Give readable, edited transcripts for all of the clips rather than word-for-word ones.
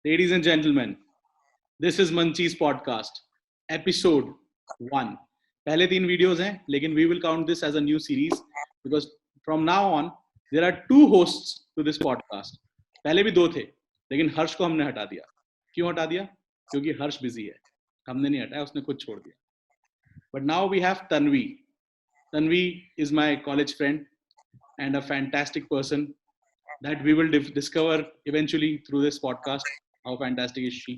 Ladies and gentlemen, this is Manchi's podcast, episode 1. पहले 3 videos हैं, लेकिन we will count this as a new series because from now on there are 2 hosts to this podcast. पहले भी 2 थे, लेकिन हर्ष को हमने हटा दिया. क्यों हटा दिया? क्योंकि हर्ष बिजी है. हमने नहीं हटाया, उसने खुद छोड़ दिया. But now we have Tanvi. Tanvi is my college friend and a fantastic person that we will discover eventually through this podcast. How fantastic is she?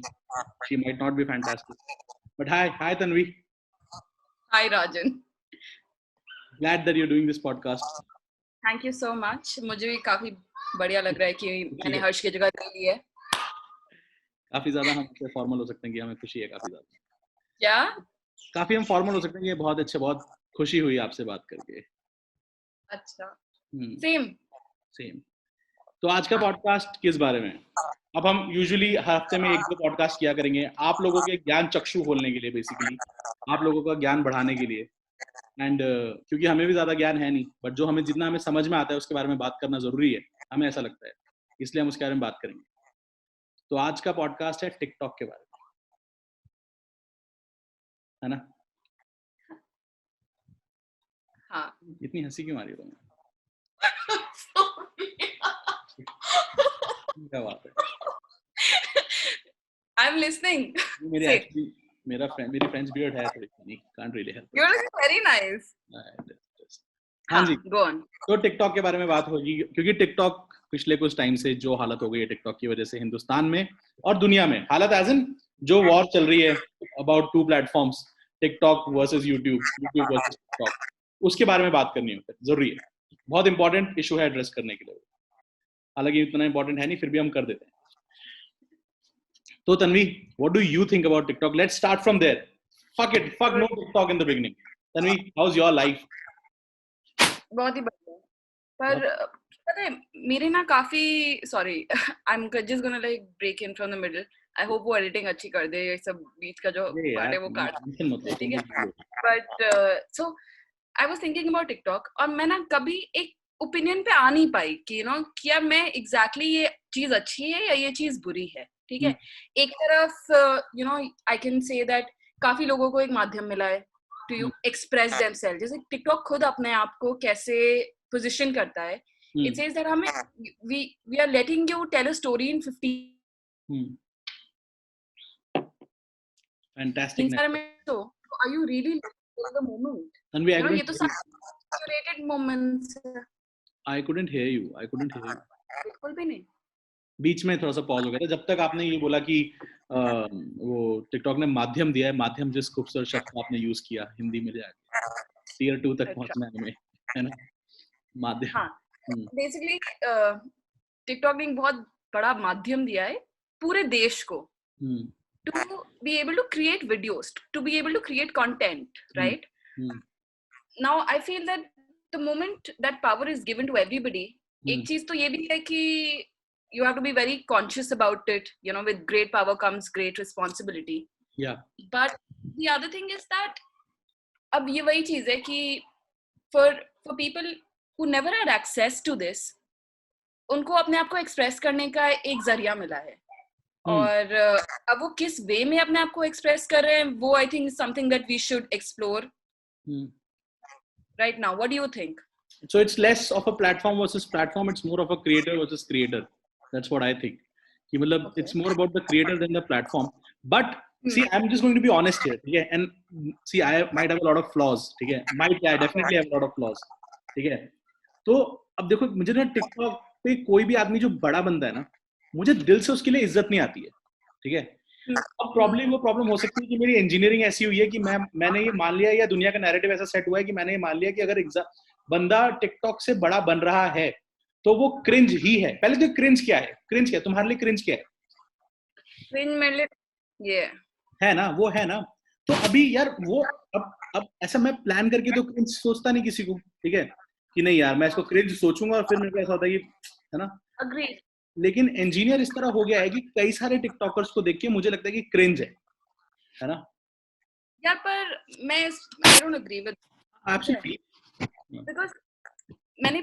She might not be fantastic. But hi Tanvi. Hi Rajan. Glad that you're doing this podcast. Thank you so much. मुझे भी काफी बढ़िया लग रहा है कि मैंने हर्ष की जगह ले ली है. काफी ज्यादा हम इससे फॉर्मल हो सकते हैं कि हमें खुशी है काफी ज्यादा. क्या? काफी हम फॉर्मल हो सकते हैं. ये बहुत अच्छा, बहुत खुशी हुई आपसे बात करके. अच्छा. सेम. तो आज का पॉडकास्ट किस बारे में? अब हम यूजुअली हफ्ते में 1-2 पॉडकास्ट किया करेंगे आप लोगों के ज्ञान चक्षु खोलने के लिए, बेसिकली आप लोगों का ज्ञान बढ़ाने के लिए. एंड क्योंकि हमें भी ज्यादा ज्ञान है नहीं, बट जो हमें जितना हमें समझ में आता है उसके बारे में बात करना जरूरी है, हमें ऐसा लगता है, इसलिए हम उसके बारे में बात करेंगे. तो आज का पॉडकास्ट है टिकटॉक के बारे में, है ना? हाँ. इतनी हंसी क्यों आ रही है तुम्हें? क्या बात है? I'm listening. मेरी फ्रेंड्स बियर्ड है थोड़ी funny, can't really help. You're looking very nice. हाँ जी. Go on. तो टिकटॉक के बारे में बात होगी, क्योंकि टिकटॉक पिछले कुछ टाइम से जो हालत हो गई है टिकटॉक की वजह से हिंदुस्तान में और दुनिया में, हालत एज इन जो वॉर चल रही है about 2 platforms, TikTok versus YouTube versus TikTok, उसके बारे में बात करनी है, जरूरी है. बहुत इंपॉर्टेंट इशू है एड्रेस करने के लिए. हालांकि इतना इंपॉर्टेंट है नहीं, फिर भी हम कर देते हैं. तो Tanvi, what do you think about TikTok? Let's start from there. Fuck no TikTok in the beginning. Tanvi, how's your life? बहुत ही बढ़िया. पर पता है मेरे ना काफी sorry I'm just gonna like break in from the middle. I hope वो editing अच्छी कर दे, ये सब बीच का जो पार्ट है वो काट दे, ठीक है? But so I was thinking about TikTok और मैं ना कभी एक ओपिनियन पे आ नहीं पाई कि क्या मैं exactly ये चीज अच्छी है या ये चीज बुरी है, ठीक है? एक तरफ I can say that काफी लोगों को एक माध्यम मिला है to express themselves. जैसे TikTok खुद अपने आप को कैसे पोजीशन करता है. It says that हमें we are letting you tell a story in 15. Fantastic. So are you really living the moment? And ये तो saturated moments. I couldn't hear you. बिल्कुल भी नहीं. बीच में थोड़ा सा पॉज हो गया था जब तक आपने ये बोला कि वो टिकटॉक ने माध्यम दिया है. माध्यम जिस खूबसूरत शब्द को आपने यूज किया हिंदी में जाके टियर 2 तक पहुंचना है, है ना? माध्यम. हाँ. बेसिकली टिकटॉक ने एक बहुत बड़ा माध्यम दिया है पूरे देश को to be able to create videos, to be able to create content, right? Now I feel that the moment that power is given to everybody, एक चीज तो ये भी है कि you have to be very conscious about it. With great power comes great responsibility. Yeah. But the other thing is that अब ये वही चीज है कि for people who never had access to this, उनको अपने आप को एक्सप्रेस करने का एक जरिया मिला है. और अब वो किस वे में अपने आप को एक्सप्रेस कर रहे हैं वो I think something that we should explore right now. What do you think? So it's less of a platform versus platform, it's more of a creator versus creator. That's what I think. It's more about the creator than the platform. But see, I'm just going to be honest here. Yeah, and see, I might have a lot of flaws. Okay, I definitely have a lot of flaws. Okay, तो अब देखो, मुझे ना TikTok पे कोई भी आदमी जो बड़ा बंदा है ना, मुझे दिल से उसके लिए इज्जत नहीं आती है, ठीक है? अब प्रॉब्लम हो सकती है कि मेरी इंजीनियरिंग ऐसी हुई है कि मैंने ये मान लिया, या दुनिया का नैरेटिव ऐसा सेट हुआ है कि मैंने ये मान लिया कि अगर बंदा टिकटॉक से बड़ा बन रहा है तो वो क्रिंज ही है. पहले तो क्रिंज क्या है? तुम्हारे लिए क्रिंज क्या है? क्रिंज मेरे लिए ये है ना, वो है ना. तो अभी यार वो अब ऐसा मैं प्लान करके तो क्रिंज सोचता नहीं किसी को, ठीक है? कि नहीं यार मैं इसको क्रिंज सोचूंगा और फिर मेरे को ऐसा होता है कि, है ना? अग्री. लेकिन इंजीनियर इस तरह हो गया है कि कई सारे टिकटॉकर्स को देख के मुझे लगता है कि क्रिंज है ना? यार पर मैं I don't agree with absolutely. because मैंने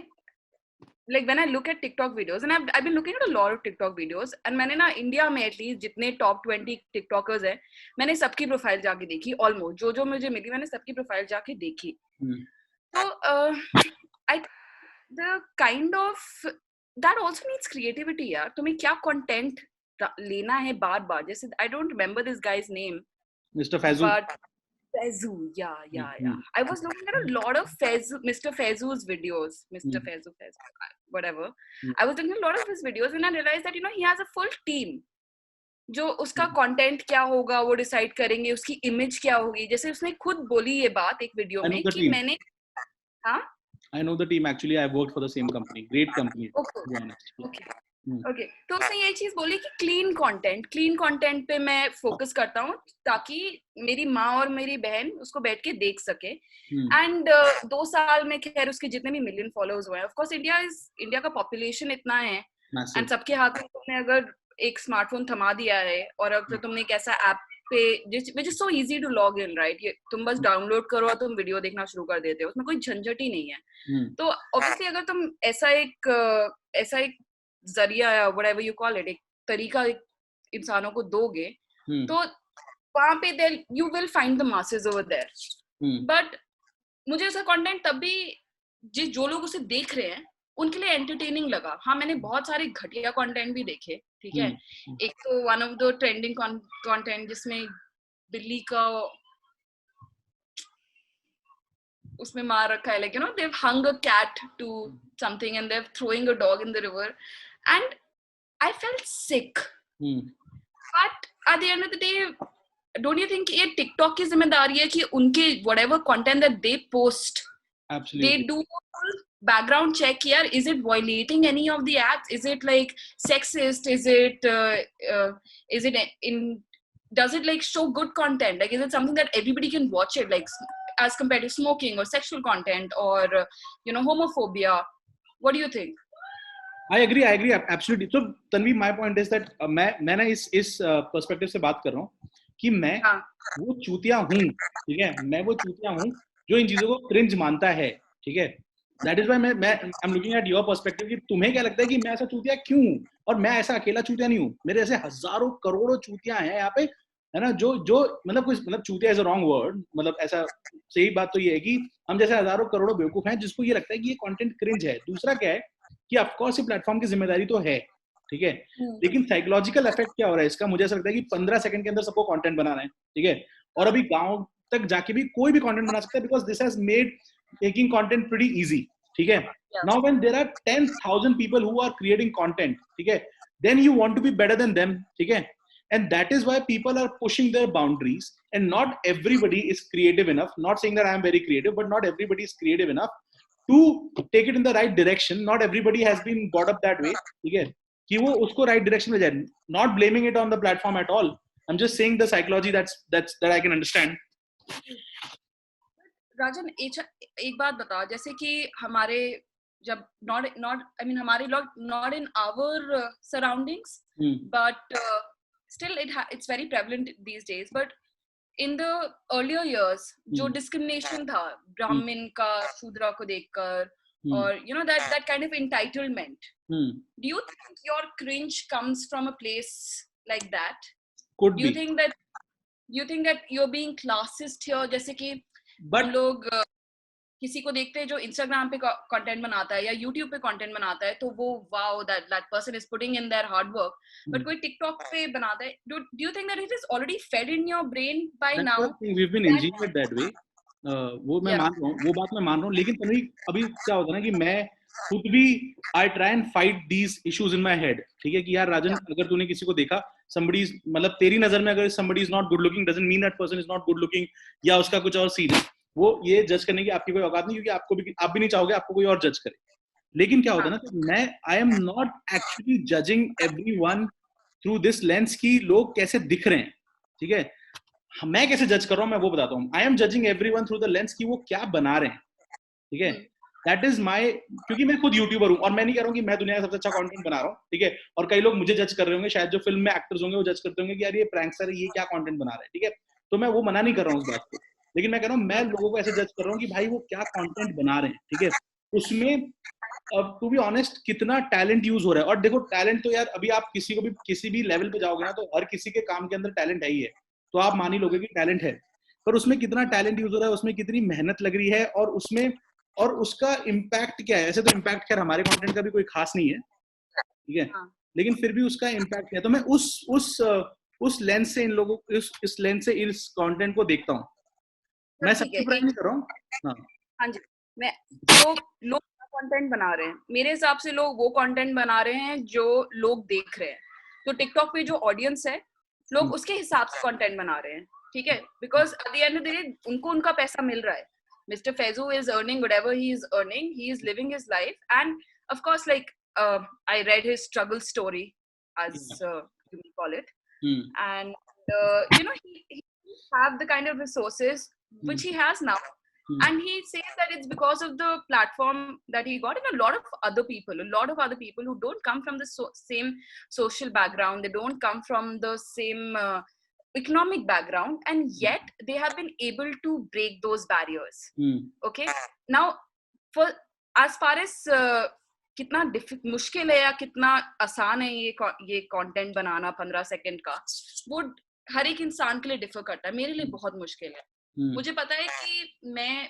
like when I look at TikTok videos, and I've been looking at a lot of TikTok videos, and मैंने ना इंडिया में एटलीस्ट जितने टॉप 20 टिकटॉकर्स हैं, मैंने सबकी प्रोफाइल जाके देखी, ऑलमोस्ट जो मुझे मिली मैंने सबकी प्रोफाइल जाके देखी. तो I the kind of that also needs creativity यार. तुम्हें क्या कंटेंट लेना है बार बार, जैसे I don't remember this guy's name, Mr. Faizu. but Faizu, yeah. I was looking at a lot of Mr. Faizu's videos, Faizu, whatever. I was looking at a lot of his videos and I realized that, you know, he has a full team. जो उसका content क्या होगा वो decide करेंगे, उसकी image क्या होगी. जैसे उसने खुद बोली ये बात एक वीडियो में कि मैंने I know the team actually. I worked for the same company. Great company. To be honest. Okay. तो उसने ये चीज बोली कि क्लीन कंटेंट पे मैं फोकस करता हूँ ताकि मेरी माँ और मेरी बहन उसको बैठ के देख सके. एंड 2 साल में खैर उसके जितने भी मिलियन फॉलोअर्स हुए हैं. ऑफ कोर्स इंडिया का पॉपुलेशन इतना है एंड सबके हाथ में तुमने अगर एक स्मार्टफोन थमा दिया है और अगर तुमने एक ऐसा ऐप पे which is so easy to log in, right? तुम बस डाउनलोड करो और तुम वीडियो देखना शुरू कर देते हो, उसमें कोई झंझट ही नहीं है. तो ऑब्वियसली अगर तुम ऐसा एक जरिया या whatever you call it, एक तरीका इंसानों को दोगे तो वहां पे there you will find the masses over there. But मुझे ऐसा कंटेंट तब भी जो लोग उसे देख रहे हैं उनके लिए एंटरटेनिंग लगा. हाँ, मैंने बहुत सारे घटिया कंटेंट भी देखे, ठीक है. एक तो one of the trending content जिसमें बिल्ली का उसमें मार रखा है, like, you know, they've hung a cat to something and they're throwing a dog in the river and I felt sick. But at the end of the day, don't you think ये TikTok की जिम्मेदारी है कि उनके whatever content that they post, absolutely, they do background check here. Is it violating any of the acts? Is it like sexist? Is it does it like show good content? Like, is it something that everybody can watch it, like as compared to smoking or sexual content or you know, homophobia? What do you think? I agree absolutely. So Tanvi, my point is that मैं ना इस perspective से बात कर रहा हूँ कि मैं वो चूतिया हूँ, ठीक है. मैं वो चूतिया हूँ जो इन चीजों को क्रिंज मानता है, ठीक है. That is why I'm looking at your perspective कि तुम्हें क्या लगता है कि मैं ऐसा चूतिया क्यों हूँ, और मैं ऐसा अकेला चूतिया नहीं हूँ. मेरे ऐसे हजारों करोड़ों चूतिया हैं यहाँ पे, है ना. जो मतलब चूतिया इज अ रॉन्ग वर्ड. मतलब ऐसा सही बात तो ये है कि हम जैसे हजारों करोड़ों बेवकूफ हैं जिसको ये लगता है कि ये कंटेंट क्रिंज है. दूसरा क्या है कि ऑफ कोर्स ये प्लेटफॉर्म की जिम्मेदारी तो है, ठीक है, लेकिन साइकोलॉजिकल इफेक्ट क्या हो रहा है इसका, मुझे ऐसा लगता है कि 15 सेकंड के अंदर सबको कंटेंट बनाना है, ठीक है. और अभी गांव तक जाके भी कोई भी कंटेंट बना सकता है because this has made making content pretty easy, ठीक है. Now when there are 10,000 people who are creating content, ठीक है, then you want to be better than them, ठीक है. And that is why people are pushing their boundaries, and not everybody is creative enough. Not saying that I am very creative, but not everybody is creative enough to take it in the right direction. Not everybody has been brought up that way, ठीक है, कि वो उसको right direction में जाए. Not blaming it on the platform at all. I'm just saying the psychology that I can understand. राजन, एक बात बताओ, जैसे कि हमारे जब हमारे लोग not in our surroundings, but still it's very prevalent these days. But in the earlier years, जो discrimination था ब्राह्मण का शूद्र को देखकर, or you know that kind of entitlement, do you think your cringe comes from a place like that? Could do you think that you're being classist here? जैसे कि हम लोग किसी को देखते हैं जो इंस्टाग्राम पे कंटेंट बनाता है या यूट्यूब पे कंटेंट बनाता है तो वो wow that person is putting in their hard work, but कोई टिकटॉक पे बनाता है, do you think that it is already fed in your brain by now? We have been engineered that way. वो मैं मान रहा हूँ, वो बात मैं मान रहा हूँ, लेकिन अभी क्या होता है ना कि मैं खुद भी I try and fight these issues in my head, ठीक है, कि यार राजन, अगर तूने किसी को देखा, somebody मतलब तेरी नजर में अगर somebody is not good looking doesn't mean that person is not good looking या उसका कुछ और सीन है. वो ये जज करने की आपकी कोई औकात नहीं, क्योंकि आप भी नहीं चाहोगे आपको कोई और जज करे. लेकिन क्या होता है ना कि मैं I am not actually judging everyone through this lens कि लोग कैसे दिख रहे हैं, ठीक है. मैं कैसे जज कर रहा हूँ मैं वो बताता हूँ. I am judging everyone through the lens कि वो क्या बना रहे हैं, ठीक है. दैट इज माई, क्योंकि मैं खुद यूट्यूबर हूँ और मैं नहीं कह रहा हूँ कि मैं दुनिया का सबसे अच्छा कंटेंट बना रहा हूँ, ठीक है. और कई लोग मुझे जज कर रहे होंगे, शायद जो फिल्म में एक्टर्स होंगे वो जज करते होंगे कि यार ये प्रैंकस्टर है, ये क्या कंटेंट बना रहे हैं, ठीक है. तो मैं वो मना नहीं कर रहा हूँ उस बात को, लेकिन मैं कह रहा हूँ मैं लोगों को ऐसे जज कर रहा हूँ कि भाई वो क्या कंटेंट बना रहे हैं, ठीक है. उसमें अब टू बी ऑनेस्ट कितना टैलेंट यूज हो रहा है. और देखो टैलेंट तो यार अभी आप किसी को भी किसी भी लेवल पे जाओगे ना तो हर किसी के काम के अंदर टैलेंट है ही है, तो आप मान ही लोगे कि टैलेंट है. पर उसमें कितना टैलेंट यूज हो रहा है, उसमें कितनी मेहनत लग रही है, और उसमें और उसका इम्पैक्ट क्या है. ऐसे तो इम्पैक्ट खैर हमारे कंटेंट का भी कोई खास नहीं है, ठीक है, लेकिन फिर भी उसका इम्पैक्ट है. तो मैं उस लेंस से इन लोगों इस लेंस से इस कंटेंट को देखता हूँ. मैं सबकी बुराई नहीं कर रहा हूँ. हाँ हाँ जी. मैं लोग कंटेंट बना रहे हैं, मेरे हिसाब से लोग वो कंटेंट बना रहे हैं जो लोग देख रहे हैं. तो टिकटॉक पे जो ऑडियंस है, लोग उसके हिसाब से कंटेंट बना रहे हैं, ठीक है. Because at the end of the day उनको उनका पैसा मिल रहा है. Mr. Faizu is earning whatever he is earning. He is living his life, and of course, like I read his struggle story, as you may call it, and he have the kind of resources which he has now. And he says that it's because of the platform that he got, and a lot of other people who don't come from the same social background, they don't come from the same economic background, and yet they have been able to break those barriers. Okay, now for as far as कितना मुश्किल है या कितना आसान है ये content बनाना 15 second का, वो हर एक इंसान के लिए डिफर करता है. मेरे लिए बहुत मुश्किल है. मुझे पता है कि मैं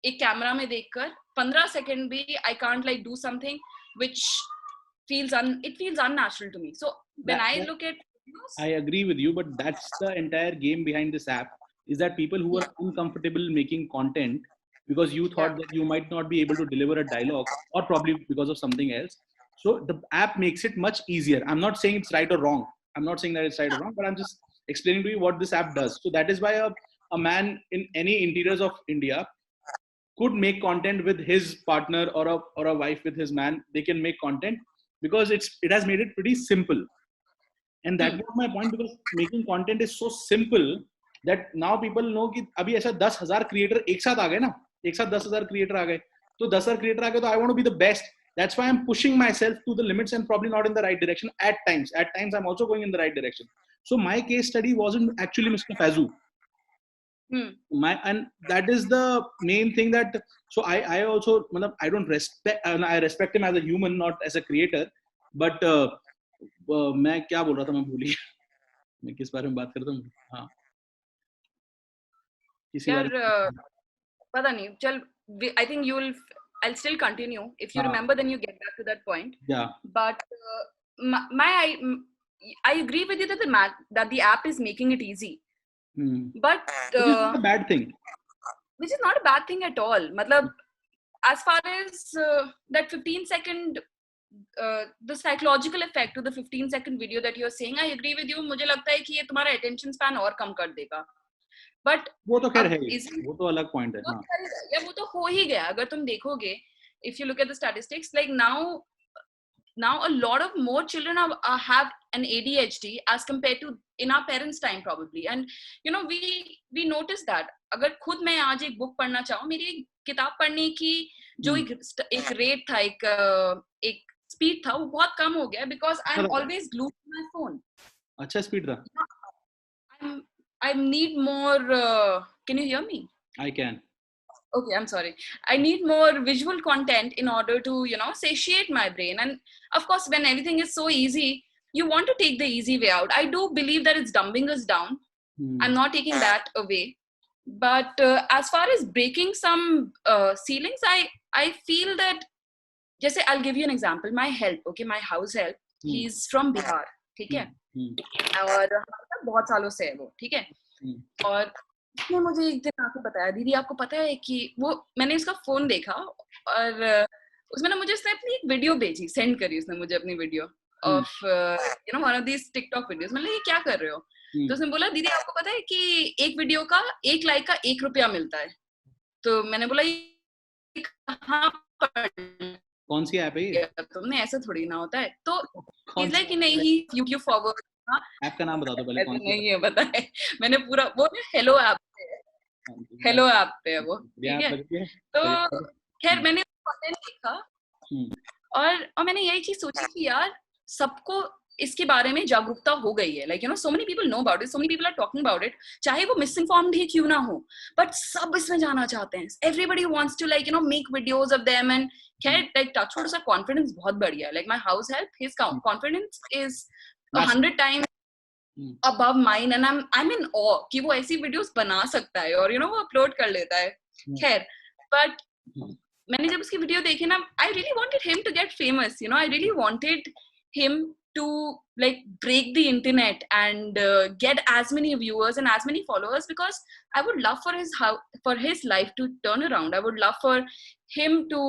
एक कैमरा में देखकर 15 सेकंड भी I can't like do something which feels unnatural to me. So when I look at videos, I agree with you, but that's the entire game behind this app, is that people who are uncomfortable making content because you thought that you might not be able to deliver a dialogue, or probably because of something else. So the app makes it much easier. I'm not saying it's right or wrong. I'm not saying that it's right or wrong, but I'm just explaining to you what this app does. So that is why a man in any interiors of India could make content with his partner, or a wife with his man. They can make content because it has made it pretty simple. And that was my point, because making content is so simple that now people know कि अभी ऐसा 10,000 creator एक साथ आ गए ना, एक साथ 10,000 creator आ गए, तो 10,000 क्रिएटर आ गए, तो I want to be the best. That's why I'm pushing myself to the limits and probably not in the right direction at times. At times I'm also going in the right direction. So my case study wasn't actually Mr. Faizu. And that is the main thing that, so I also, I don't respect, I respect him as a human, not as a creator, but मैं क्या बोल रहा था, मैं भूल गया मैं किस बारे में बात करता हूँ. हाँ किसी बारे में पता नहीं. चल, I think I'll still continue. If you remember, then you get back to that point. Yeah. But I agree with you that the app is making it easy. But which is not a bad thing. Which is not a bad thing at all. Matlab, as far as that 15-second the psychological effect to the 15-second video that you're saying, I agree with you. मुझे लगता है कि ये तुम्हारा attention span और कम कर देगा. But वो तो खैर है, वो तो अलग पॉइंट है. हाँ, या वो तो हो ही गया. अगर तुम देखोगे, if you look at the statistics, like now a lot of more children have an ADHD as compared to in our parents' time probably. And we notice that. अगर खुद मैं आज एक बुक पढ़ना चाहूँ, मेरी किताब पढ़ने की जो एक रेट था, एक स्पीड था, वो बहुत कम हो गया, because I'm always glued to my phone. अच्छा स्पीड था. I need more. Can you hear me? I can. Okay, I'm sorry. I need more visual content in order to, satiate my brain. And of course, when everything is so easy, you want to take the easy way out. I do believe that it's dumbing us down. I'm not taking that away. But as far as breaking some ceilings, I feel that, just I'll give you an example. My help, okay, my house help, he's from Bihar, ठीक है? और बहुत सालों से है वो, ठीक है? और उसने मुझे एक दिन आके बताया, दीदी आपको पता है कि वो, मैंने उसका फोन देखा और उसमें ना मुझे उसने अपनी एक वीडियो भेजी, सेंड करी उसने मुझे अपनी video of one of these TikTok videos. मैंने ये क्या कर रहे हो? तो उसने बोला, दीदी आपको पता है कि एक वीडियो का 1 लाइक का 1 रुपया मिलता है. तो मैंने बोला ये कहाँ पर, कौन सी ऐप है ये? तुमने ऐसा थोड़ी ना होता है. तो he's like कि नहीं, ही YouTube फॉरवर्ड. ऐप का नाम बता दो पहले. कौन सी? नहीं है पता है, मैंने पूरा वो हेलो ऐप पे है, हेलो ऐप पे है वो, ठीक है? तो खैर मैंने कंटेंट देखा और मैंने यही चीज सोची कि यार सबको इसके बारे में जागरूकता हो गई है. Like so many people know about it, so many people are talking about it, चाहे वो मिस इन्फॉर्म्ड ही क्यों ना हो, बट सब इसमें जाना चाहते हैं. Everybody wants to like make videos of them. And खैर लाइक टचवुड उसका कॉन्फिडेंस बहुत बढ़िया है. Like my house help, his confidence is 100 times above mine, and I'm in awe कि वो ऐसी वीडियोस बना सकता है और वो अपलोड कर लेता है. खैर, बट मैंने जब उसकी वीडियो देखी ना, I really wanted him to get famous. I really wanted him to like break the internet and get as many viewers and as many followers, because I would love for his life to turn around. I would love for him to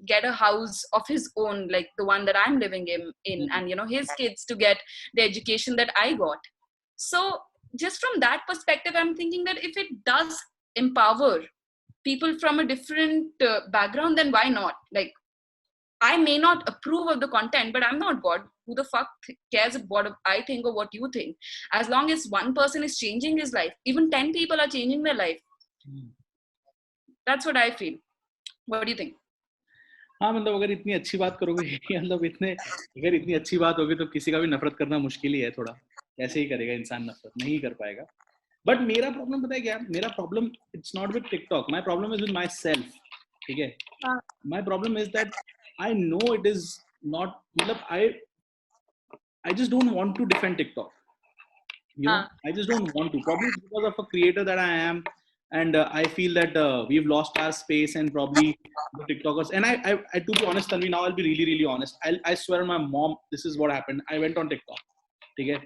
get a house of his own, like the one that I'm living in, and his kids to get the education that I got. So just from that perspective, I'm thinking that if it does empower people from a different background, then why not? Like, I may not approve of the content, but I'm not God. Who the fuck cares what I think or what you think? As long as one person is changing his life, even 10 people are changing their life. That's what I feel. What do you think? हाँ, मतलब अगर इतनी अच्छी बात करोगे, मतलब अगर इतनी अच्छी बात होगी तो किसी का भी नफरत करना मुश्किल ही है थोड़ा. कैसे ही करेगा इंसान नफरत? नहीं कर पाएगा. बट मेरा प्रॉब्लम पता है क्या? मेरा problem it's not with TikTok. My problem is with my self. ठीक है, my problem is that I know it is not, मतलब I just don't want to defend TikTok. I just don't want to. Probably because of a creator that I am, and I feel that we've lost our space, and probably the TikTokers. And I to be honest, Tanvi, now I'll be really, really honest. I swear on my mom, this is what happened. I went on TikTok. Okay?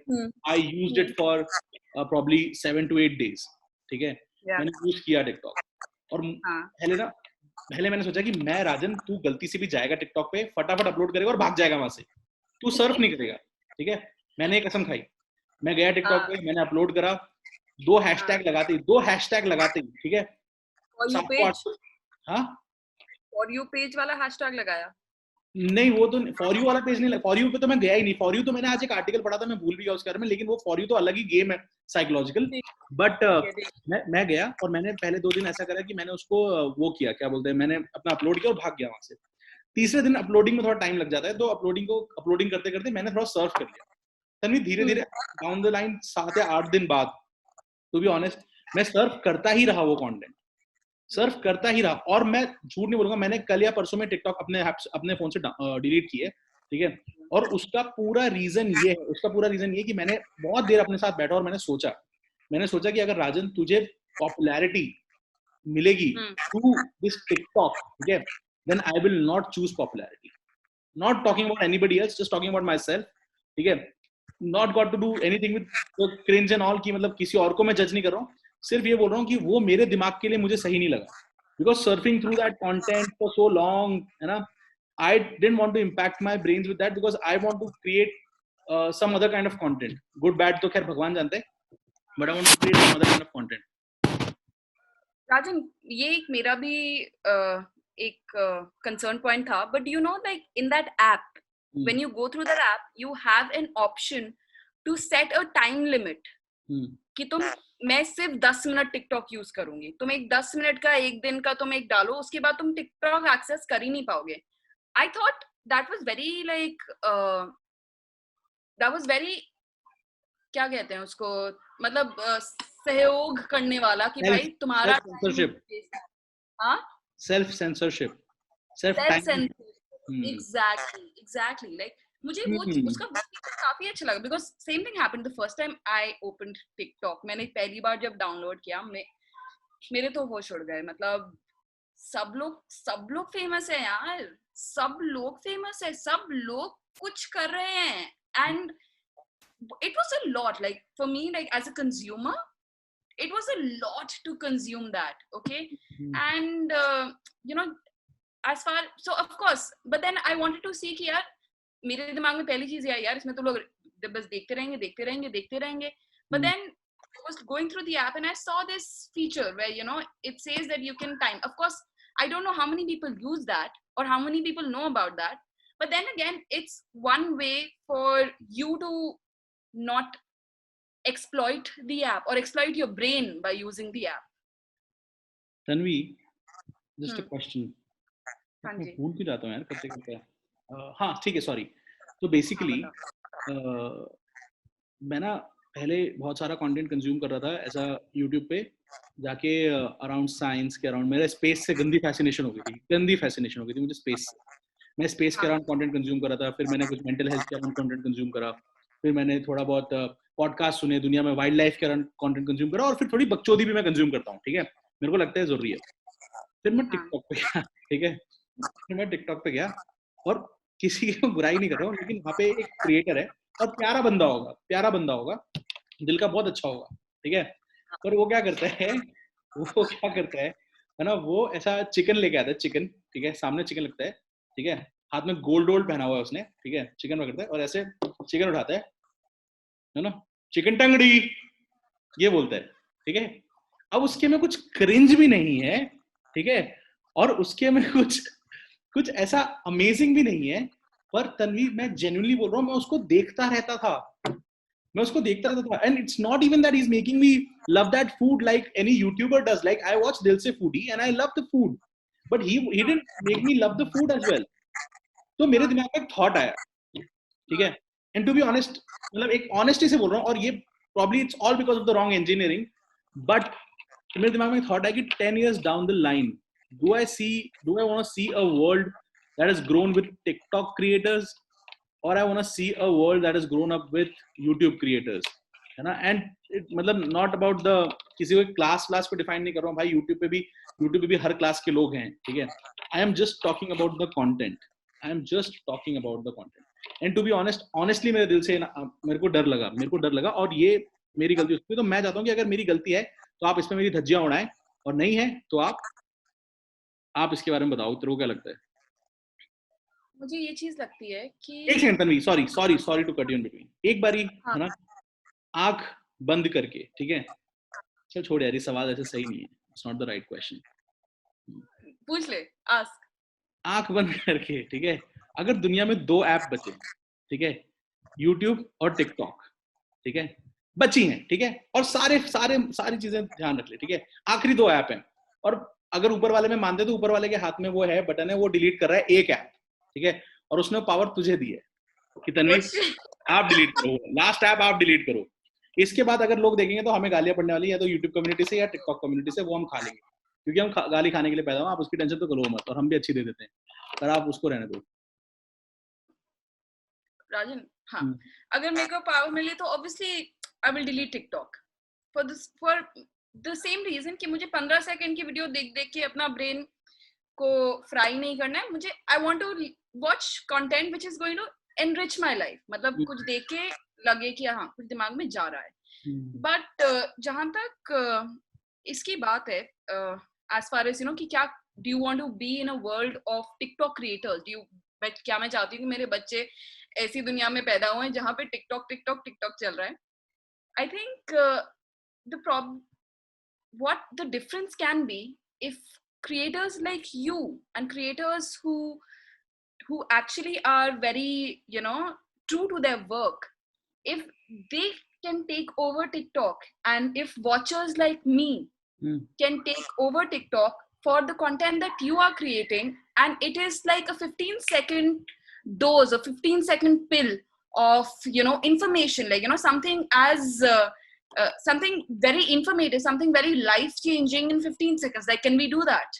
I used it for probably 7 to 8 days. ठीक है, मैंने use किया TikTok. और पहले मैंने सोचा कि मैं राजन, तू गलती से भी जाएगा TikTok पे, फटाफट अपलोड करेगा और भाग जाएगा वहां से, तू सर्फ नहीं करेगा. ठीक है, मैंने एक कसम खाई. मैं गया TikTok पे, मैंने अपलोड करा, 2 हैशटैग लगाते ही ठीक है, फॉर यू पेज वाला हैशटैग लगाया. नहीं, वो तो फॉर यू वाला पेज नहीं, फॉर यू पे तो मैं गया ही नहीं. फॉर यू तो मैंने आज एक आर्टिकल पढ़ा था, मैं भूल भी गया उसके बारे में, लेकिन वो फॉर यू तो अलग ही गेम है, साइकोलॉजिकल. बट मैं गया और मैंने पहले 2 दिन ऐसा करा कि मैंने उसको वो किया, क्या बोलते हैं, मैंने अपना अपलोड किया और भाग गया वहां से. तीसरे दिन अपलोडिंग में थोड़ा टाइम लग जाता है, तो अपलोडिंग करते करते मैंने थोड़ा सर्फ कर लिया. तन्वी धीरे धीरे डाउन द लाइन 7 या 8 दिन बाद, टू बी ऑनेस्ट, मैं सर्फ करता ही रहा, वो कंटेंट सर्फ करता ही रहा. और मैं झूठ नहीं बोलूंगा, मैंने कल या परसों में टिकटॉक अपने फोन से डिलीट किए. ठीक है, और उसका पूरा रीजन ये है कि मैंने बहुत देर अपने साथ बैठा और मैंने सोचा कि अगर राजन तुझे पॉपुलैरिटी मिलेगी थ्रू दिस टिकटॉक, ठीक है, then I will not choose popularity. Not talking about anybody else, just talking about myself. ठीक है, not got to do anything with cringe and all, कि मतलब किसी और को मैं जज नहीं कर रहा हूँ, सिर्फ ये बोल रहा हूँ कि वो मेरे दिमाग के लिए मुझे सही नहीं लगा. Because surfing through that content for so long, है ना, I didn't want to impact my brains with that, because I want to create some other kind of content. Good, bad तो खैर भगवान जानते हैं, but I want to create some other kind of content. राजन, ये एक मेरा भी एक concern point था, but you know, like in that app, when you go through that app, you have an option to set a time limit. कि मैं सिर्फ 10 minute TikTok use करूंगी. तुम एक 10 मिनट का, एक दिन का तुम एक डालो, उसके बाद तुम टिकटॉक एक्सेस कर ही नहीं पाओगे. I thought that was very like, that was very, क्या कहते हैं उसको, मतलब सहयोग करने वाला, कि भाई तुम्हारा सेल्फ सेंसरशिप, एग्जैक्टली. लाइक मुझे वो उसका काफी अच्छा लगा, because same thing happened the first time I opened TikTok. मैंने पहली बार जब डाउनलोड किया, मेरे तो होश उड़ गए. मतलब सब लोग फेमस है यार, सब लोग फेमस है, सब लोग कुछ कर रहे हैं. And it was a lot, like for me, like as a consumer, it was a lot to consume that. Okay. And you know, as far, so of course, but then I wanted to see कि यार मेरे दिमाग में पहली चीज यार इसमें तो लोग बस देखते रहेंगे. But then I was going through the app and I saw this feature where, you know, it says that you can time. Of course, I don't know how many people use that or how many people know about that, but then again, it's one way for you to not exploit the app or exploit your brain by using the app. Tanvi, just a question. मैं भूल भी जाता हूँ यार करते. हाँ ठीक है, सॉरी. तो बेसिकली मैं ना पहले बहुत सारा कंटेंट कंज्यूम कर रहा था ऐसा यूट्यूब पे जाके, अराउंड साइंस के अराउंड। मेरा स्पेस से गंदी फैसिनेशन हो गई थी मुझे स्पेस से। मैं स्पेस के अराउंड कंटेंट कंज्यूम कर रहा था, फिर मैंने कुछ मेंटल हेल्थ के अराउंड कंटेंट कंज्यूम करा, फिर मैंने थोड़ा बहुत पॉडकास्ट सुने दुनिया में वाइल्ड लाइफ के अराउंड कंटेंट कंज्यूम करा, और फिर थोड़ी बकचोदी भी मैं कंज्यूम करता हूँ, ठीक है, मेरे को लगता है जरूरी है। फिर मैं टिकटॉक पे गया, ठीक है, फिर मैं टिकटॉक पे गया, और किसी की बुराई नहीं कर रहा हूँ, लेकिन वहाँ पे एक क्रिएटर है और प्यारा बंदा होगा, दिल का बहुत अच्छा होगा, ठीक है, पर वो क्या करता है ना, वो ऐसा चिकन लेके आता है, चिकन, ठीक है, सामने चिकन लगता है, ठीक है, हाथ में गोल्ड वोल्ड पहना हुआ है उसने, ठीक है, चिकन पकड़ता है और ऐसे चिकन उठाता है ना, चिकन टंगड़ी, ये बोलता है, ठीक है। अब उसके में कुछ क्रिंज भी नहीं है, ठीक है, और उसके में कुछ ऐसा अमेजिंग भी नहीं है, पर तन्वी मैं जेन्युइनली बोल रहा हूँ, मैं उसको देखता रहता था, and it's not even that he is making me love that food like any YouTuber does, like I watch Dil Se foodie and I love the food, but he didn't make me love the food as well. तो मेरे दिमाग में एक thought आया, ठीक है, and to be honest, मतलब एक ऑनेस्टी से बोल रहा हूँ, और ये probably it's all because of the wrong engineering, but मेरे दिमाग में एक थॉट है कि 10 years down the line, do I want to see a world that has grown with TikTok creators, or I want to see a world that has grown up with YouTube creators, है ना। And मतलब not about the किसी को class को define नहीं कर रहा हूँ भाई, यूट्यूब पे भी हर क्लास के लोग हैं, ठीक है। I am just talking about the content, and to be honestly मेरे दिल से मेरे को डर लगा, और ये मेरी गलती होती है, तो मैं चाहता हूँ कि अगर मेरी गलती है तो आप इसमें मेरी धज्जियां उड़ाएं, और नहीं है तो आप इसके बारे में बताओ, तेरे को क्या लगता है? मुझे ये चीज लगती है कि एक second Tanvi, sorry to cut you in between, एक बारी है ना, आंख बंद करके, ठीक है, चल छोड़ यार, ये सवाल ऐसे सही नहीं है, it's not the right question, पूछ ले, आस्क। आंख बंद करके, ठीक है, अगर दुनिया में 2 ऐप बचे, ठीक है, यूट्यूब और टिकटॉक, ठीक है, बची हैं, ठीक है, और सारी चीजें ध्यान रख ले, ठीक है, आखिरी 2 ऐप हैं, और अगर ऊपर वाले में मानते तो ऊपर वाले के हाथ में वो है बटन है, वो डिलीट कर रहा है एक ऐप, ठीक है, और उसने पावर तुझे दी है कि तन्वी आप डिलीट करो, लास्ट ऐप आप डिलीट करो। इसके बाद अगर लोग देखेंगे तो हमें गालियां पड़ने वाली है, या तो यूट्यूब कम्युनिटी से या टिकटॉक कम्युनिटी से, वो हम खा लेंगे, क्योंकि हम गाली खाने के लिए पैदा हुए, आप उसकी टेंशन तो करो मत, और हम भी अच्छी दे देते हैं, पर आप उसको रहने दो। राजन, हाँ, अगर मेरे को पावर मिले तो obviously I will delete TikTok for the same reason कि मुझे 15 सेकंड की वीडियो देख के अपना ब्रेन को फ्राई नहीं करना है। मुझे I want to watch content which is going to enrich my life, मतलब कुछ देख के लगे कि हाँ कुछ दिमाग में जा रहा है। बट जहां तक इसकी बात है, as far as you know कि क्या do you want to be in a world of TikTok creators, क्या मैं चाहती हूँ कि मेरे बच्चे ऐसी दुनिया में पैदा हुए हैं जहां पे टिकटॉक चल रहा है। I think the problem, what the difference can be if creators like you and creators who actually are very, you know, true to their work, if they can take over TikTok, and if watchers like me can take over TikTok for the content that you are creating, and it is like a 15-second dose, a 15-second pill of, you know, information, like, you know, something as something very informative, something very life changing in 15 seconds, like can we do that?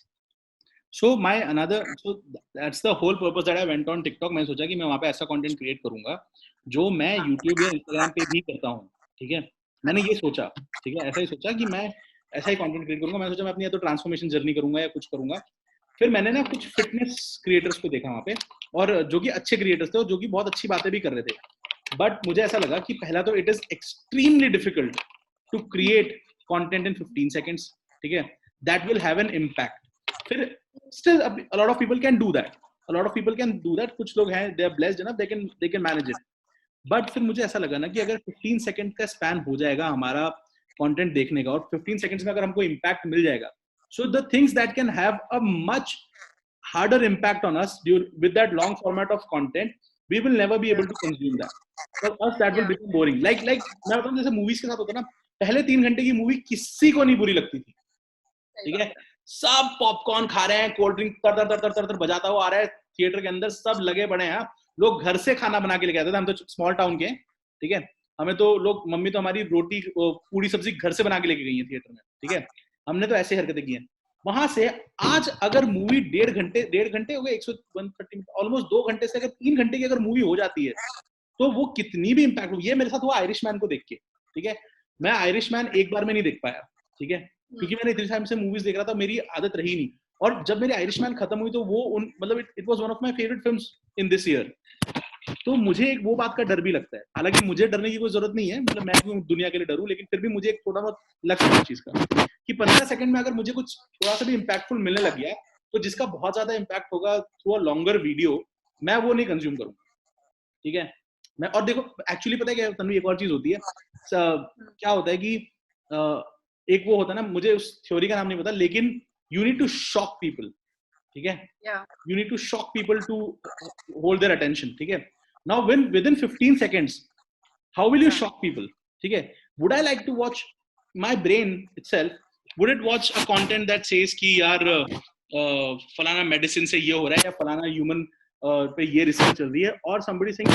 So that's the whole purpose that I went on TikTok. मैंने सोचा कि मैं वहाँ पे ऐसा content create करूंगा जो मैं YouTube या Instagram पे भी करता हूँ, ठीक है, मैंने ये सोचा, ठीक है, ऐसा ही सोचा कि मैं ऐसा ही कंटेंट क्रिएट करूंगा। मैंने सोचा मैं अपनी या तो ट्रांसफॉर्मेशन जर्नी करूंगा या कुछ करूंगा। फिर मैंने ना कुछ फिटनेस क्रिएटर्स को देखा वहाँ पे, और जो कि अच्छे क्रिएटर्स थे और जो कि बहुत अच्छी बातें भी कर रहे थे, बट मुझे ऐसा लगा कि पहला तो it is extremely difficult to create content in 15 seconds, ठीक है, that will have an impact. फिर still a lot of people can do that, कुछ लोग हैं they are blessed enough, they can manage it, but फिर मुझे ऐसा लगा ना कि अगर 15 सेकंड का स्पैन हो जाएगा हमारा कंटेंट देखने का, और 15 सेकंड्स में अगर हमको इम्पैक्ट मिल जाएगा, so the things that can have a much harder impact on us with that long format of content, we will never be able to consume that. For us that will become boring, like मैं बताऊं, जैसे movies के साथ होता ना, पहले 3 घंटे की मूवी किसी को नहीं बुरी लगती थी, ठीक है, सब पॉपकॉर्न खा रहे हैं, कोल्ड ड्रिंक तर तर तर तर तर बजाता हुआ आ रहा है थिएटर के अंदर, सब लगे पड़े हैं, लोग घर से खाना बना के लेके आते थे, हम तो स्मॉल टाउन के, ठीक है, हमें तो लोग, मम्मी तो हमारी रोटी पूरी सब्जी घर से बना के लेके गई है थिएटर में, ठीक है, हमने तो ऐसे हरकतें की हैं। वहां से आज अगर मूवी 1.5 घंटे हो गए, 130 ऑलमोस्ट 2 घंटे से अगर 3 घंटे की अगर मूवी हो जाती है, तो वो कितनी भी इम्पैक्ट हो। ये मेरे साथ हुआ आयरिशमैन को देख के, ठीक है, मैं आयरिशमैन एक बार में नहीं देख पाया, ठीक है, क्योंकि मैंने इतने टाइम से मूवीज देख रहा था, मेरी आदत रही नहीं। और जब मेरी आयरिशमैन खत्म हुई तो वो मतलब it was one of my favourite films in this year. तो मुझे एक वो बात का डर भी लगता है, हालांकि मुझे डरने की कोई जरूरत नहीं है, मतलब मैं क्यों दुनिया के लिए डरूं, लेकिन फिर भी मुझे एक थोड़ा बहुत लगता है इस चीज का कि 15 सेकंड में अगर मुझे कुछ थोड़ा सा भी इम्पैक्टफुल मिलने लग गया, तो जिसका बहुत ज्यादा इम्पैक्ट होगा थ्रू अ लॉन्गर वीडियो, मैं वो नहीं कंज्यूम करूंगा, ठीक है। मैं, और देखो एक्चुअली पता है क्या तन्वी, एक और चीज होती है, क्या होता है कि एक वो होता है ना, मुझे उस थ्योरी का नाम नहीं पता, लेकिन you need to shock people, ठीक है, you need to shock people to hold their attention, ठीक है। Now when within 15 seconds how will you shock people, ठीक है, would I like to watch my brain itself would it watch a content that says कि यार फलाना medicine से ये हो रहा है, या फलाना ह्यूमन पे ये रिसर्च चल रही है, और somebody saying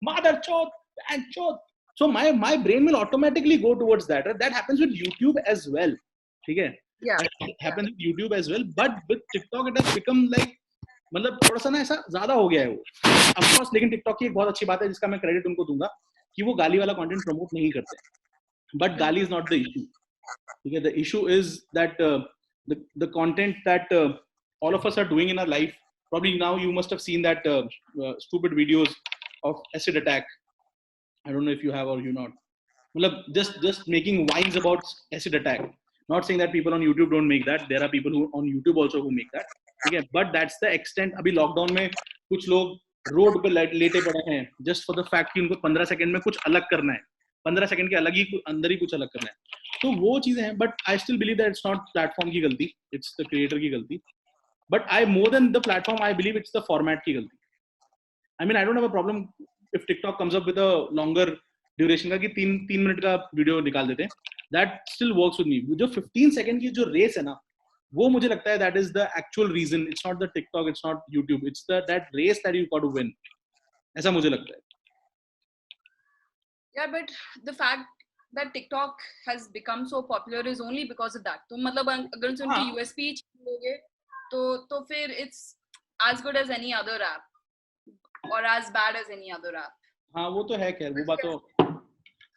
mother chod and chod, so my brain will automatically go towards that, right? That happens with YouTube as well, ठीक है, that happens with YouTube as well, but with TikTok it has become like, मतलब थोड़ा सा ना ऐसा ज्यादा हो गया है वो, ऑफ कोर्स। लेकिन टिकटॉक की एक बहुत अच्छी बात है जिसका मैं क्रेडिट उनको दूंगा कि वो गाली वाला कंटेंट प्रमोट नहीं करते, बट गाली इज नॉट द इशू, ठीक है। The issue is that the content that all of us are doing in our life. Probably now you must have seen that stupid videos of acid attack. I don't know if you have or you not. Matlab, just making whines about acid attack. Not saying that people on YouTube don't make that. There are people who on YouTube also who make that. ठीक है, but that's the extent. अभी lockdown में कुछ लोग road पे लेटे पड़े हैं जस्ट फॉर द फैक्ट कि उनको 15 सेकंड में कुछ अलग करना है, 15 सेकंड के अलग ही अंदर ही कुछ अलग करना है, तो वो चीजें हैं। But I still believe that it's not platform की गलती, इट्स द क्रिएटर की गलती। But I more than the platform I believe it's the format की गलती। I mean I don't have a problem if TikTok comes up with a longer duration का, कि 3 minute का video निकाल देते हैं, that still works with me. जो 15 second की जो रेस है ना, वो मुझे लगता है that is the actual reason. It's not the TikTok, it's not YouTube, it's that race that you got to win, ऐसा मुझे लगता है। Yeah, but the fact that TikTok has become so popular is only because of that. तो मतलब अगर तुम उनकी USP लोगे तो फिर it's as good as any other app or as bad as any other app. हाँ वो तो है, खैर वो बात तो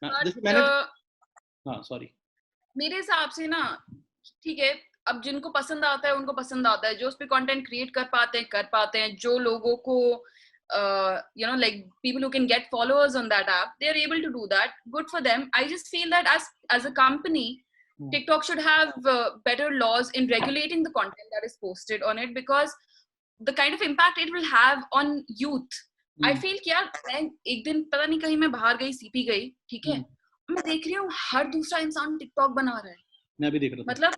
जैसे मैंने हाँ सॉरी, मेरे हिसाब से ना ठीक है, अब जिनको पसंद आता है उनको पसंद आता है, जो उस पे कंटेंट क्रिएट कर पाते हैं, जो लोगों को you know, like people who can get followers on that app, they are able to do that. Good for them. I just feel that as a company, TikTok should have better laws in regulating the content that is posted on it, because the kind of impact it will have on youth. I feel कि यार मैं एक दिन पता नहीं कहीं मैं बाहर गई, सीपी गई, ठीक है, मैं देख रही हूँ हर दूसरा इंसान टिकटॉक बना रहा है। मैं भी देख रहा था। मतलब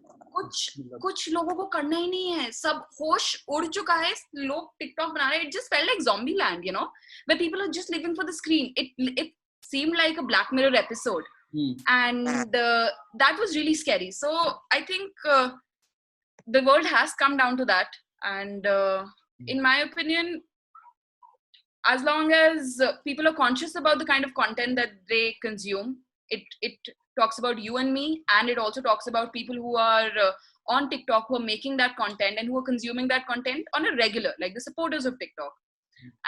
कुछ लोगों को करना ही नहीं है, सब होश उड़ चुका है, लोग टिकटॉक बना रहे हैं। It just felt like zombie land, you know, where people are just living for the screen. It seemed like a Black Mirror episode, and that was really scary. So I think the world has come down to that, and in my opinion, as long as people are conscious about the kind of content that they consume, it talks about you and me, and it also talks about people who are on TikTok, who are making that content and who are consuming that content on a regular, like the supporters of TikTok.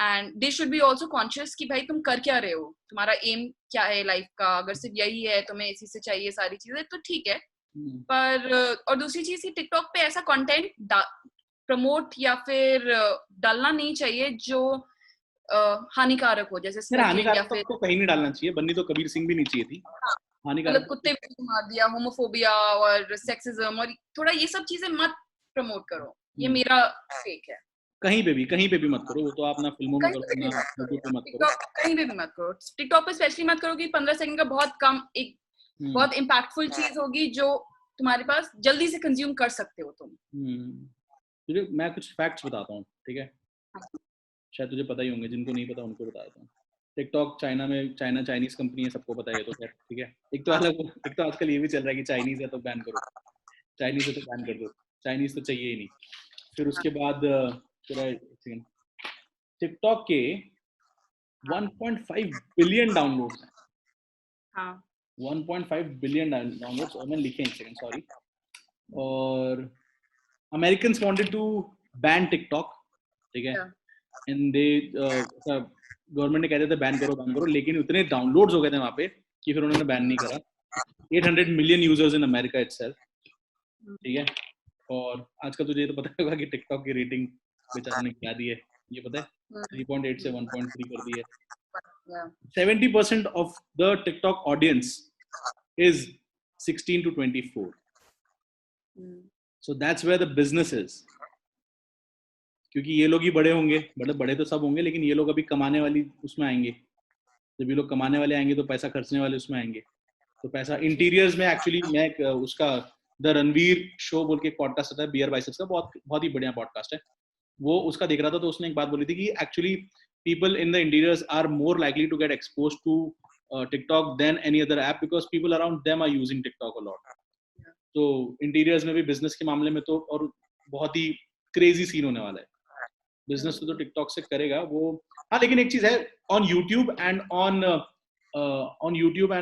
And they should be also conscious कि भाई तुम कर क्या रहे हो, तुम्हारा M क्या है लाइफ का। अगर सिर्फ यही है, तुम्हें इसी से चाहिए सारी चीजें, तो ठीक है, पर और दूसरी चीज कि टिकटॉक पे ऐसा कंटेंट प्रमोट या फिर डालना नहीं चाहिए जो हानिकारक हो, जैसे स्मोकिंग या फिर तो कहीं नहीं डालना चाहिए। बन्नी तो कबीर सिंह भी नहीं चाहिए थी। मतलब कुत्ते भी मार दिया, होमोफोबिया और सेक्सिज्म और थोड़ा ये सब चीजें मत प्रमोट करो, ये मेरा टेक है। कहीं पे भी मत करो, वो तो आप ना फिल्मों में करो ना यूट्यूब पे मत करो, कहीं पे भी मत करो। टिकटॉक पे स्पेशली मत करो कि 15 सेकंड का बहुत कम एक बहुत इम्पैक्टफुल चीज होगी जो तुम्हारे पास जल्दी से कंज्यूम कर सकते हो तुम। मैं कुछ फैक्ट्स बताता हूँ, ठीक है, शायद तुझे पता ही होंगे, जिनको नहीं पता उनको बताता हूँ। टिकटॉक चाइनीज कंपनी है, सबको पता है तो खैर ठीक है। एक तो आजकल ये भी चल रहा है कि चाइनीज है तो बैन करो, चाइनीज है तो बैन कर दो, चाइनीज तो चाहिए ही नहीं। फिर उसके बाद टिकटॉक के 1.5 बिलियन डाउनलोड्स हैं. हाँ 1.5 बिलियन डाउनलोड्स. और मैंने लिखे एक सेकंड, सॉरी. और Americans wanted to ban TikTok, ठीक है. एंड दे गवर्नमेंट ने कहते थे बैन करो, लेकिन उतने डाउनलोड्स हो गए थे वहां पे कि फिर उन्होंने बैन नहीं करा. 800 million users in America itself, ठीक है. और आज का तुझे ये तो पता होगा कि टिकटॉक की रेटिंग बेचारे ने क्या दी है, ये पता है? 3.8 से 1.3 कर दी है. 70% of the TikTok audience is 16 to 24. So that's where the business is. क्योंकि ये लोग ही बड़े होंगे, मतलब बड़े तो सब होंगे, लेकिन ये लोग अभी कमाने वाली उसमें आएंगे. जब ये लोग कमाने वाले आएंगे तो पैसा खर्चने वाले उसमें आएंगे. तो पैसा इंटीरियर्स में एक्चुअली मैं उसका द रणवीर शो बोल के पॉडकास्ट आता है, बियर बाइसेप्स का, बहुत ही बढ़िया पॉडकास्ट है वो. उसका देख रहा था तो उसने एक बात बोली थी कि actually people in the interiors are more likely to get exposed to TikTok than any other app because people around them are using TikTok a lot. तो interiors में भी business के मामले में तो और बहुत ही crazy scene होने वाला है. business तो TikTok से करेगा वो. हाँ, लेकिन एक चीज है, on YouTube and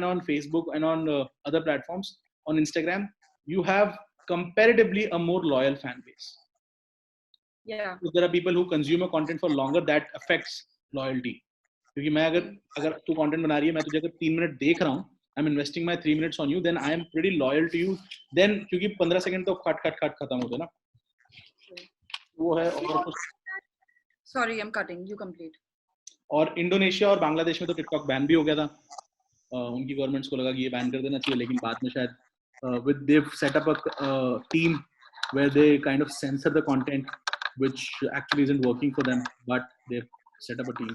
on Facebook and on other platforms, on Instagram, you have comparatively a more loyal fan base. Yeah. So there are people who consume a content for longer, that affects loyalty. क्योंकि मैं अगर तू content बना रही है, मैं तुझे अगर 3 मिनट देख रहा हूँ, I am investing my 3 minutes on you, then I am pretty loyal to you. Then क्योंकि 15 सेकंड तो खट खत्म होते ना, वो है. और कुछ sorry I am cutting, you complete. और इंडोनेशिया और बांग्लादेश में तो टिकटॉक बैन भी हो गया था. उनकी गवर्नमेंट्स को लगा कि ये बैन कर देना चाहिए, लेकिन बाद में शायद with they set up a team where they kind of censor the content which actually isn't working for them, but they've set up a team.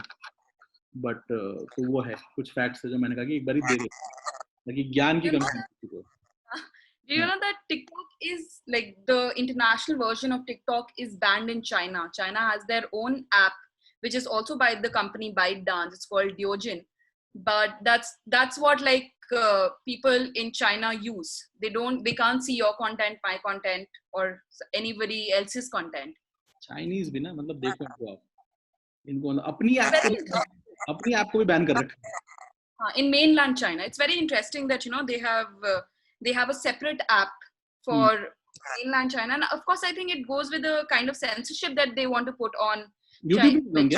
But तो वो है कुछ facts थे जो मैंने कहा कि एक बार ही दे दे, ताकि ज्ञान की कमी नहीं हो. Do you know that TikTok is like the international version of TikTok is banned in China? China has their own app which is also by the company ByteDance. It's called Douyin. But that's what like people in China use. They can't see your content, my content, or anybody else's content. Chinese भी ना, मतलब देखो इनको अपनी app को भी ban कर रखा है. In mainland China, it's very interesting that they have a separate app for mainland China, and of course I think it goes with the kind of censorship that they want to put on YouTube.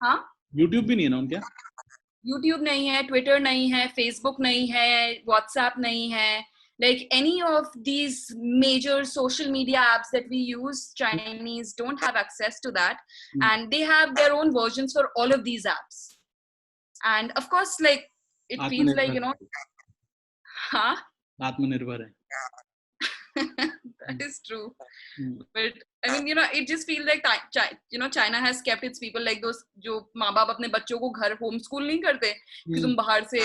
हाँ, YouTube भी नहीं है ना उनके? YouTube नहीं है, Twitter नहीं है, Facebook नहीं है, WhatsApp नहीं है. Like any of these major social media apps that we use, Chinese don't have access to that. And they have their own versions for all of these apps. And of course, like, it feels like, huh? Atmanirbhar hai. That is true. But I mean, it just feels like China has kept its people like those जो माँ बाप अपने बच्चों को घर home school नहीं करते कि तुम बाहर से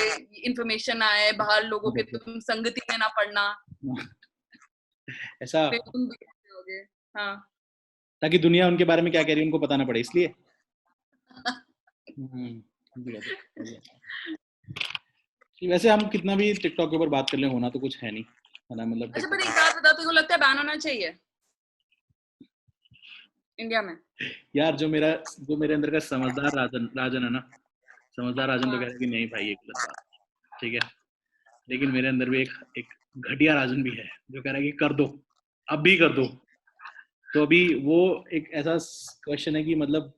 इंफॉर्मेशन आए, बाहर लोगों के तुम संगति में ना पढ़ना, ऐसा. हाँ, ताकि दुनिया उनके बारे में क्या कह रही है उनको पता ना पड़े, इसलिए. वैसे हम कितना भी टिकटॉक के ऊपर बात कर ले, होना तो कुछ है नहीं, है ना. मतलब अच्छा, पर एक बात बता, तेरे को लगता है बैन होना चाहिए इंडिया में? यार जो मेरे अंदर का समझदार राजन है ना, समझदार राजन तो कह रहा है कि नहीं भाई, एक गलत बात, ठीक है. लेकिन मेरे अंदर भी एक घटिया राजन भी है जो कह रहा है कि कर दो, अब भी कर दो. तो अभी वो एक ऐसा क्वेश्चन है कि मतलब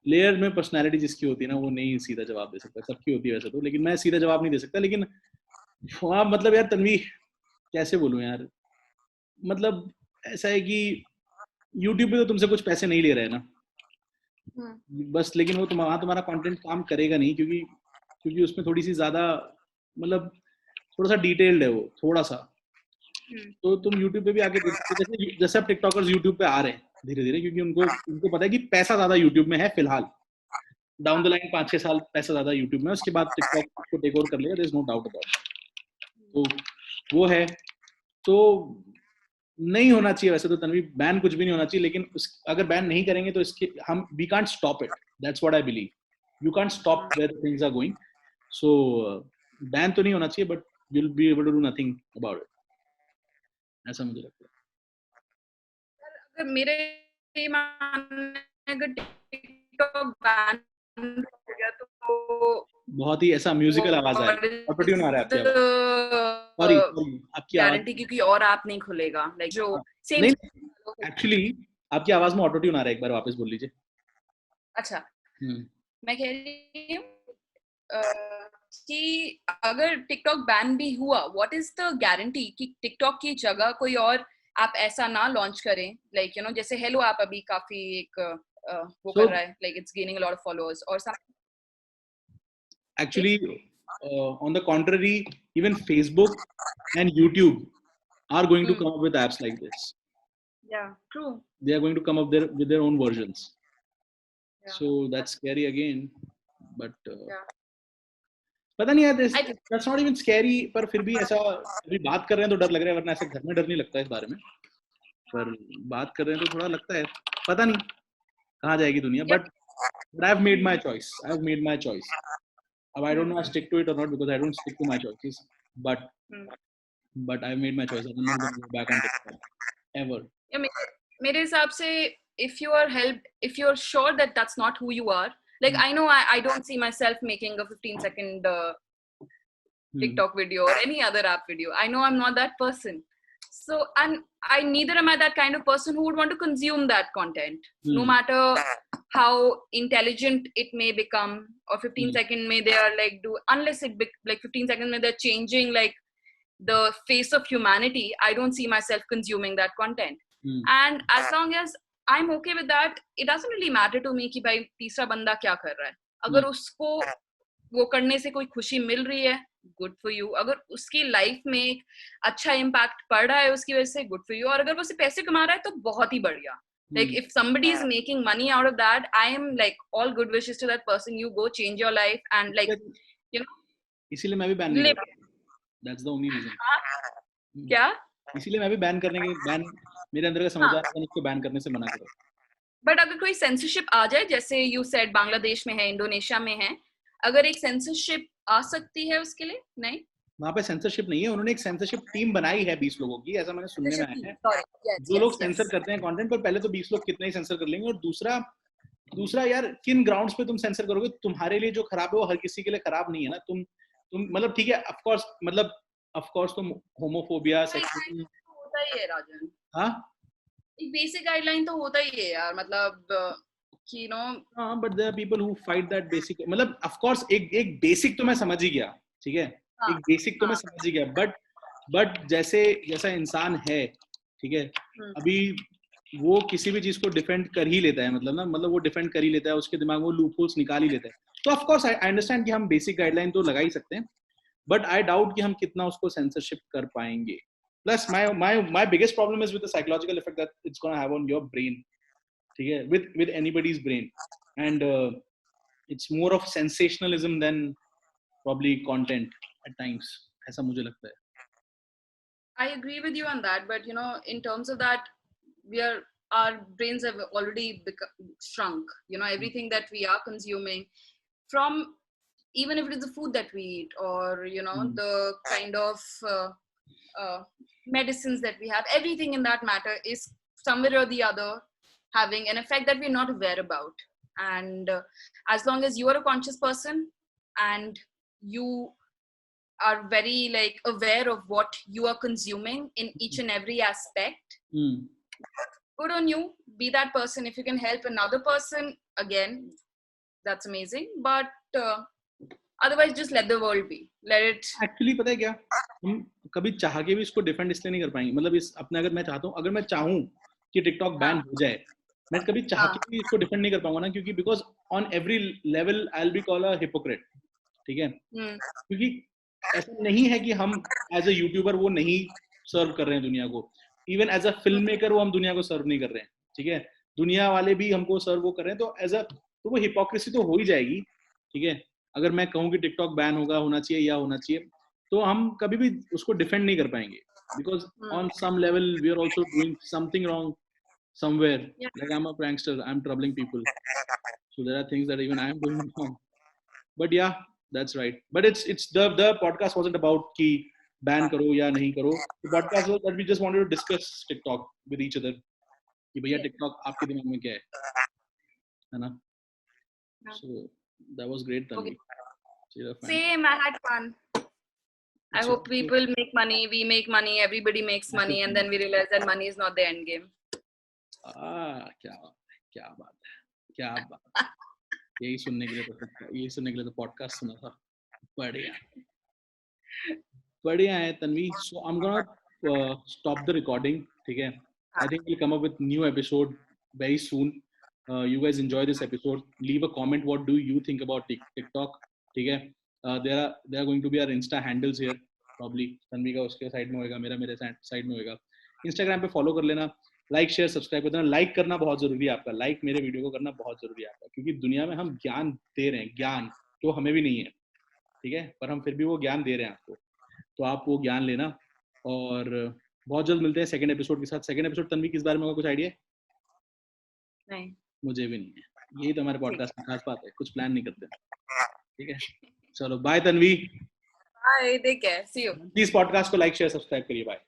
लेयर में पर्सनालिटी जिसकी होती है ना, वो नहीं सीधा जवाब दे सकता. सबकी होती है वैसे तो, लेकिन मैं सीधा जवाब नहीं दे सकता. लेकिन हाँ, मतलब यार तन्वी, कैसे बोलूं यार, मतलब ऐसा है कि YouTube पे तो तुमसे कुछ पैसे नहीं ले रहे हैं ना, बस. लेकिन वो तुम्हारा कंटेंट काम करेगा नहीं, क्योंकि उसमें थोड़ी सी ज्यादा, मतलब थोड़ा सा डिटेल्ड है वो, थोड़ा सा. तो तुम YouTube पे भी आके जैसे अब टिकटॉकर्स YouTube पे आ रहे हैं धीरे धीरे, क्योंकि उनको पता है कि पैसा ज्यादा YouTube में है फिलहाल. डाउन द लाइन 5-6 साल पैसा ज्यादा YouTube में, उसके बाद टिकटॉक को टेक ओवर कर लेगा, there is no doubt about. तो वो है. तो नहीं होना चाहिए वैसे तो तन्वी, बैन कुछ भी नहीं होना चाहिए, लेकिन अगर बैन नहीं करेंगे तो इसके we can't stop it. That's what I believe. You can't stop where things are going. So ban तो नहीं होना चाहिए, but you will be able to do nothing about it, ऐसा मुझे लगता है. अगर मेरे मानने अगर TikTok ban हो गया तो बहुत ही ऐसा म्यूजिकल आवाज आ रही है, ऑटोट्यून आ रहा है आपकी आवाज। सॉरी सॉरी, आपकी आवाज गारंटी क्योंकि और ऐप नहीं खुलेगा लाइक जो सेम नहीं, एक्चुअली आपकी आवाज में ऑटोट्यून आ रहा है, एक बार वापस बोल लीजिए। अच्छा मैं कह रही हूँ कि अगर टिकटॉक बैन भी हुआ, व्हाट इज द गारंटी कि टिकटॉक की जगह कोई और ऐप ऐसा ना लॉन्च करें, लाइक यू नो जैसे हेलो ऐप अभी काफी एक वो कर रहा है, like it's gaining a lot of followers और actually on the contrary, even Facebook and YouTube are going to come up with apps like this. Yeah, true. They are going to come up with their own versions. Yeah. So that's scary again, but पता नहीं यार, that's not even scary, पर फिर भी ऐसा अभी बात कर रहे हैं तो डर लग रहा है, वरना ऐसे घर में डर नहीं लगता इस बारे में, पर बात कर रहे हैं तो थोड़ा लगता है, पता नहीं कहाँ जाएगी दुनिया, but I've made my choice. I don't know I stick to it or not because I don't stick to my choices, but I've made my choice. I'm not going to go back on TikTok ever. Yeah, मेरे हिसाब से if you're sure that that's not who you are, like I know I don't see myself making a 15-second TikTok video or any other app video. I know I'm not that person. So, and I neither am I that kind of person who would want to consume that content, no matter how intelligent it may become, or 15-second may they are like unless like 15 seconds may they're changing like the face of humanity. I don't see myself consuming that content. And as long as I'm okay with that, it doesn't really matter to me कि भाई तीसरा बंदा क्या कर रहा है. अगर उसको वो करने से कोई खुशी मिल रही है, गुड फॉर यू. अगर उसकी लाइफ में एक अच्छा इम्पैक्ट पड़ रहा है उसकी वजह से, गुड फॉर यू. और अगर वो उससे पैसे कमा रहा है तो बहुत ही बढ़िया. Like if somebody is making money out of that, I am like all good wishes to that person. You go change your life and like you know. इसीलिए मैं भी बैन नहीं करता. That's the only reason. क्या? इसीलिए मैं भी ban मेरे अंदर का समझदार है इसको बैन करने से मना करो. बट अगर कोई सेंसरशिप आ जाए, जैसे यू सेड बांग्लादेश में है, इंडोनेशिया में है, अगर एक सेंसरशिप आ सकती है उसके लिए, नहीं वहाँ पे सेंसरशिप नहीं है, उन्होंने एक सेंसरशिप टीम बनाई है 20 लोगों की, ऐसा मैंने सुनने में आया है, जो लोग सेंसर करते हैं कंटेंट पर. पहले तो 20 लोग कितना ही सेंसर कर लेंगे, और दूसरा यार किन ग्राउंड्स पे तुम सेंसर करोगे? तुम्हारे लिए जो खराब है वो हर किसी के लिए खराब नहीं है ना. तुम मतलब ठीक है, ऑफ कोर्स तुम होमोफोबिया, सेक्सुअल होता ही है राजन. हाँ, एक बेसिक गाइडलाइन तो होता ही है यार, मतलब you know. हाँ, but there are people who fight that basic. मतलब of course एक बेसिक तो मैं समझ ही गया, ठीक है, एक बेसिक तो मैं समझ ही गया, बट जैसा इंसान है, ठीक है, अभी वो किसी भी चीज को डिफेंड कर ही लेता है, मतलब वो डिफेंड कर ही लेता है, उसके दिमाग में वो लूपहोल्स निकाल ही लेता है. तो ऑफ कोर्स आई अंडरस्टैंड कि हम बेसिक गाइडलाइन तो लगा ही सकते हैं, बट आई डाउट कि हम कितना उसको सेंसरशिप कर पाएंगे. Plus my biggest problem is with the psychological effect that it's going to have on your brain, ठीक है, with anybody's brain, and it's more of sensationalism than probably content at times, ऐसा मुझे लगता है. I agree with you on that, but you know, in terms of that, our brains have already shrunk. You know, everything that we are consuming, from even if it is the food that we eat, or you know, the kind of medicines that we have, everything in that matter is somewhere or the other having an effect that we're not aware about. And as long as you are a conscious person and you are very like aware of what you are consuming in each and every aspect, good on you. Be that person. If you can help another person, again, that's amazing. But otherwise just let the world be. Let it. Actually पता है क्या, हम कभी चाह के भी इसको defend इसलिए नहीं कर पाएंगे. मतलब इस अपने अगर मैं चाहूँ कि टिकटॉक बैन हो जाए, मैं कभी चाह के भी इसको डिफेंड नहीं कर पाऊंगा ना, क्योंकि because on every level I will be called a hypocrite, ठीक है, क्योंकि ऐसा नहीं है कि हम एज अ यूट्यूबर वो नहीं सर्व कर रहे हैं दुनिया को, even as a film maker वो हम दुनिया को सर्व नहीं कर रहे हैं, ठीक है, दुनिया वाले भी हमको सर्व वो कर रहे हैं, तो वो हिपोक्रेसी तो हो ही जाएगी, ठीक है. अगर मैं कहूँ कि टिकटॉक बैन होना चाहिए, तो हम कभी भी उसको डिफेंड नहीं कर पाएंगे, because on some level we are also doing something wrong somewhere. Like I'm a prankster, I'm troubling people, so there are things that even I am doing wrong. But yeah, that's right. But it's the podcast wasn't about ki ban karo ya nahi karo. The podcast was that we just wanted to discuss TikTok with each other कि भैया TikTok आपके दिमाग में क्या है ना. So that was great, Tanvi. Same, I had fun. I hope people make money, we make money, everybody makes money, and then we realize that money is not the end game. क्या बात है. यही सुनने के लिए तो podcast सुना था. बढ़िया है Tanvi. So I'm gonna stop the recording. ठीक है. I think we'll come up with new episode very soon. You guys enjoy this episode. Leave a comment. What do you think about TikTok? ठीक है. There are going to be our Insta handles here. Probably Tanvi का उसके side में होएगा, मेरे side में होएगा. Instagram पे फॉलो कर लेना. लाइक शेयर सब्सक्राइब कर देना. लाइक करना बहुत जरूरी है आपका. लाइक मेरे वीडियो को करना बहुत जरूरी है आपका, क्योंकि दुनिया में हम ज्ञान दे रहे हैं, ज्ञान जो हमें भी नहीं है. ठीक है, पर हम फिर भी वो ज्ञान दे रहे हैं आपको. तो आप वो ज्ञान लेना. और बहुत जल्द मिलते हैं सेकंड एपिसोड के साथ. सेकंड एपिसोड तन्वी किस बारे में होगा, कुछ आइडिया? नहीं, मुझे भी नहीं है. यही तो हमारे पॉडकास्ट की खास बात है, कुछ प्लान नहीं करते. ठीक है, चलो bye Tanvi. Bye, take care, see you. Please podcast को लाइक शेयर सब्सक्राइब करिए. बाय.